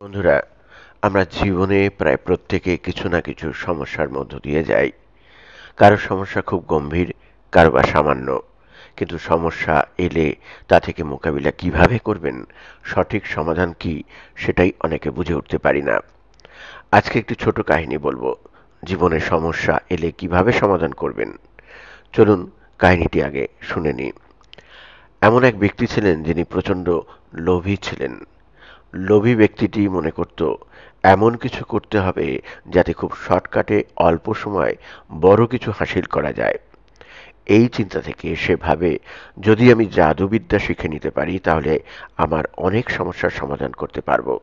বন্ধুরা, আমরা জীবনে প্রায় প্রত্যেকে কিছু না কিছু সমস্যার মধ্য দিয়ে যাই। কারো সমস্যা খুব গম্ভীর, কারো বা সামান্য। কিন্তু সমস্যা এলে তা থেকে মোকাবিলা কিভাবে করবেন, সঠিক সমাধান কি, সেটাই অনেকে বুঝে উঠতে পারি না। আজকে একটি ছোট কাহিনী বলবো, জীবনে সমস্যা এলে কিভাবে সমাধান করবেন। চলুন কাহিনীটি আগে শুনে নিই। এমন এক ব্যক্তি ছিলেন যিনি প্রচণ্ড লোভী ছিলেন। লোভী ব্যক্তিটি মনে করত এমন কিছু করতে হবে যাতে খুব শর্টকাটে অল্প সময় বড় কিছু হাসিল করা যায়। এই চিন্তা থেকে সে ভাবে, যদি আমি জাদুবিদ্যা শিখে নিতে পারি তাহলে আমার অনেক সমস্যার সমাধান করতে পারবো।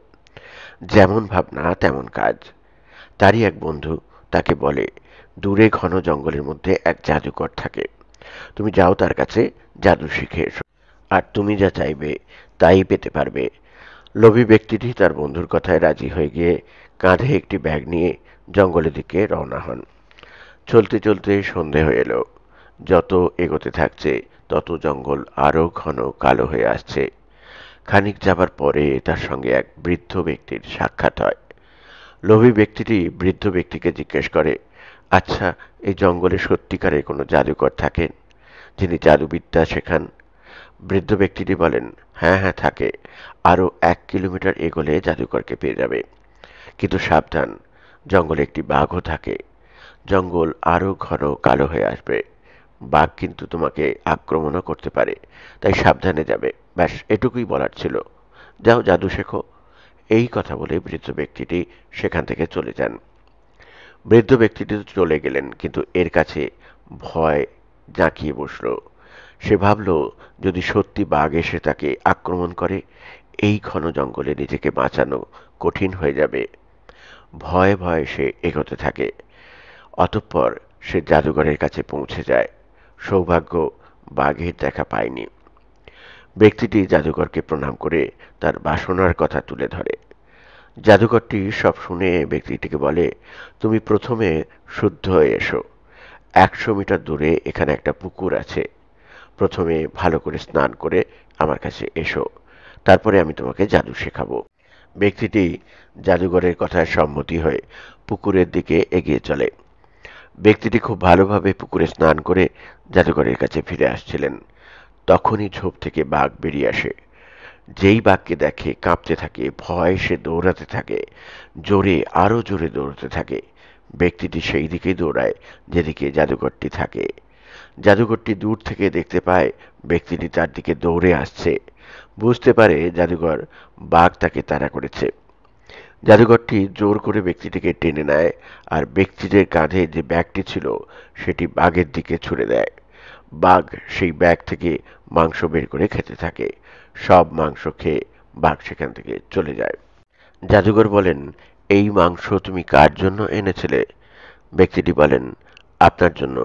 যেমন ভাবনা তেমন কাজ। তারই এক বন্ধু তাকে বলে, দূরে ঘন জঙ্গলের মধ্যে এক জাদুকর থাকে। তুমি যাও তার কাছে, জাদু শিখে এসো, আর তুমি যা চাইবে তাই পেতে পারবে। লোভী ব্যক্তিটি তার বন্ধুর কথায় রাজি হয়ে গিয়ে কাঁধে একটি ব্যাগ নিয়ে জঙ্গলের দিকে রওনা হন। চলতে চলতে সন্ধে হয়ে এলো। যত এগোতে থাকছে তত জঙ্গল আরো ঘন কালো হয়ে আসছে। খানিক যাবার পরে তার সঙ্গে এক বৃদ্ধ ব্যক্তির সাক্ষাৎ হয়। লোভী ব্যক্তিটি বৃদ্ধ ব্যক্তিকে জিজ্ঞেস করে, আচ্ছা, এই জঙ্গলে সত্যিকারের কোনো জাদুকর থাকেন যিনি জাদুবিদ্যা শেখান? বৃদ্ধ ব্যক্তিটি বলেন, হ্যাঁ হ্যাঁ থাকে। আরো 1 কিলোমিটার এগোলে জাদুকরকে পেয়ে যাবে। কিন্তু সাবধান, জঙ্গলে একটি বাঘও থাকে। জঙ্গল আরো ঘন কালো হয়ে আসবে। বাঘ কিন্তু তোমাকে আক্রমণও করতে পারে, তাই সাবধানে যাবে। ব্যাস এটুকুই বলার ছিল। যাও জাদু শেখো। এই কথা বলে বৃদ্ধ ব্যক্তিটি সেখান থেকে চলে যান। বৃদ্ধ ব্যক্তিটি তো চলে গেলেন, কিন্তু এর কাছে ভয় জাঁকিয়ে বসল। সে ভাবল, যদি সত্যি বাঘ এসে তাকে আক্রমণ করে, এই ঘন জঙ্গলে নিজেকে বাঁচানো কঠিন হয়ে যাবে। ভয়ে ভয়ে সে এগোতে থাকে। অতঃপর সে জাদুঘরের কাছে পৌঁছে যায়। সৌভাগ্য, বাঘের দেখা পায়নি। ব্যক্তিটি জাদুকরকে প্রণাম করে তার বাসনার কথা তুলে ধরে। জাদুকরটি সব শুনে ব্যক্তিটিকে বলে, তুমি প্রথমে শুদ্ধ হয়ে এসো। 100 মিটার দূরে এখানে একটা পুকুর আছে। প্রথমে ভালো করে স্নান করে আমার কাছে এসো, তারপরে আমি তোমাকে জাদু শেখাবো। ব্যক্তিটি জাদুঘরের কথায় সম্মতি হয়ে পুকুরের দিকে এগিয়ে চলে। ব্যক্তিটি খুব ভালোভাবে পুকুরে স্নান করে জাদুঘরের কাছে ফিরে আসছিলেন। তখনই ঝোপ থেকে বাঘ বেরিয়ে আসে। যেই বাঘকে দেখে কাঁপতে থাকে, ভয়ে সে দৌড়াতে থাকে। জোরে, আরো জোরে দৌড়াতে থাকে। ব্যক্তিটি সেই দিকেই দৌড়ায় যেদিকে জাদুঘরটি থাকে। জাদুঘরটি দূর থেকে দেখতে পায় ব্যক্তিটি তার দিকে দৌড়ে আসছে। বুঝতে পারে জাদুঘর বাঘ তাকে তাড়া করেছে। জাদুঘরটি জোর করে ব্যক্তিটিকে টেনে নেয়, আর ব্যক্তিটির কাঁধে যে ব্যাগটি ছিল সেটি বাঘের দিকে ছুড়ে দেয়। বাঘ সেই ব্যাগ থেকে মাংস বের করে খেতে থাকে। সব মাংস খেয়ে বাঘ সেখান থেকে চলে যায়। জাদুঘর বলেন, এই মাংস তুমি কার জন্য এনেছিলে? ব্যক্তিটি বলেন, আপনার জন্য।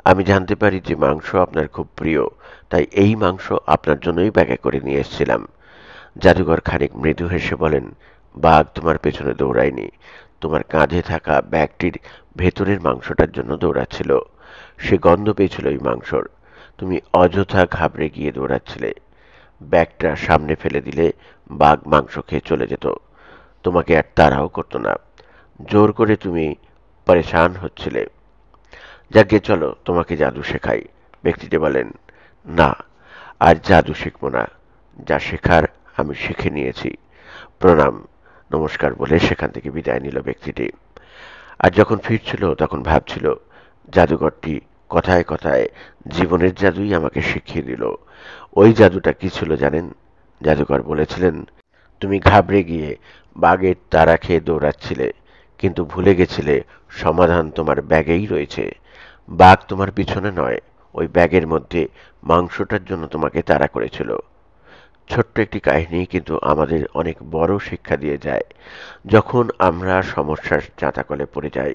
আমি জানতে পারি যে মাংস আপনার খুব প্রিয়, তাই এই মাংস আপনার জন্যই ব্যাগে করে নিয়ে এসেছিলাম। জাদুঘর খানিক মৃদু হেসে বলেন, বাঘ তোমার পেছনে দৌড়ায়নি, তোমার কাঁধে থাকা ব্যাগটির ভেতরের মাংসটার জন্য দৌড়াচ্ছিল। সে গন্ধ পেয়েছিল ওই মাংসর। তুমি অযথা ঘাবড়ে গিয়ে দৌড়াচ্ছিলে। ব্যাগটা সামনে ফেলে দিলে বাঘ মাংস খেয়ে চলে যেত। তোমাকে আর তাড়াও করতো না। জোর করে তুমি পরেশান হচ্ছিলে। যাকে চলো তোমাকে জাদু শেখাই। ব্যক্তিটি বলেন, না, আর জাদু শিখবো না। যা শেখার আমি শিখে নিয়েছি। প্রণাম, নমস্কার বলে সেখান থেকে বিদায় নিল ব্যক্তিটি। আর যখন ফিরছিল তখন ভাবছিল, জাদুঘরটি কথায় কথায় জীবনের জাদুই আমাকে শিখিয়ে দিল। ওই জাদুটা কি ছিল জানেন? জাদুকর বলেছিলেন, তুমি ঘাবড়ে গিয়ে বাঘের তাড়া খেয়ে দৌড়াচ্ছিলে, কিন্তু ভুলে গেছিলে সমাধান তোমার ব্যাগেই রয়েছে। বাঘ তোমার পিছনে নয়, ওই ব্যাগের মধ্যে মাংসটার জন্য তোমাকে তাড়া করেছিল। ছোট্ট একটি কাহিনী, কিন্তু আমাদের অনেক বড় শিক্ষা দিয়ে যায়। যখন আমরা সমস্যার জাঁতাকলে পড়ে যাই,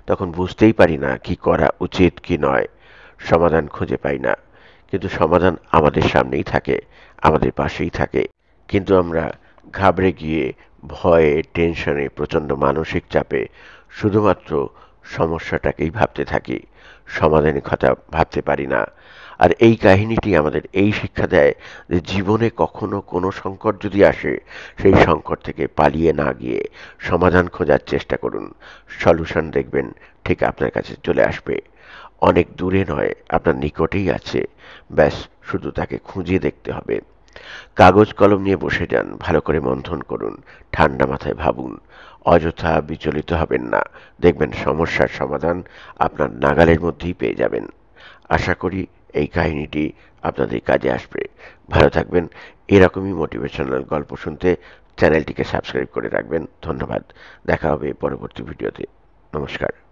তখন বুঝতেই পারি না কি করা উচিত কি নয়। সমাধান খুঁজে পাই না, কিন্তু সমাধান আমাদের সামনেই থাকে, আমাদের পাশেই থাকে। কিন্তু আমরা ঘাবড়ে গিয়ে ভয়ে, টেনশনে, প্রচণ্ড মানসিক চাপে শুধুমাত্র সমস্যাটাকেই ভাবতে থাকি, সমাধানের কথা ভাবতে পারি না। আর এই কাহিনীটি আমাদের এই শিক্ষা দেয় যে জীবনে কখনো কোনো সংকট যদি আসে, সেই সংকট থেকে পালিয়ে না গিয়ে সমাধান খোঁজার চেষ্টা করুন। সলিউশন দেখবেন ঠিক আপনার কাছে চলে আসবে। অনেক দূরে নয়, আপনার নিকটেই আছে। ব্যাস শুধু তাকে খুঁজে দেখতে হবে। কাগজ কলম নিয়ে বসে যান, ভালো করে মন্থন করুন, ঠান্ডা মাথায় ভাবুন, অযথা বিচলিত হবেন না। দেখবেন সমস্যার সমাধান আপনার নাগালের মধ্যেই পেয়ে যাবেন। আশা করি এই কাহিনীটি আপনাদের কাজে আসবে। ভালো থাকবেন। এরকমই মোটিভেশনাল গল্প শুনতে চ্যানেলটিকে সাবস্ক্রাইব করে রাখবেন। ধন্যবাদ। দেখা হবে পরবর্তী ভিডিওতে। নমস্কার।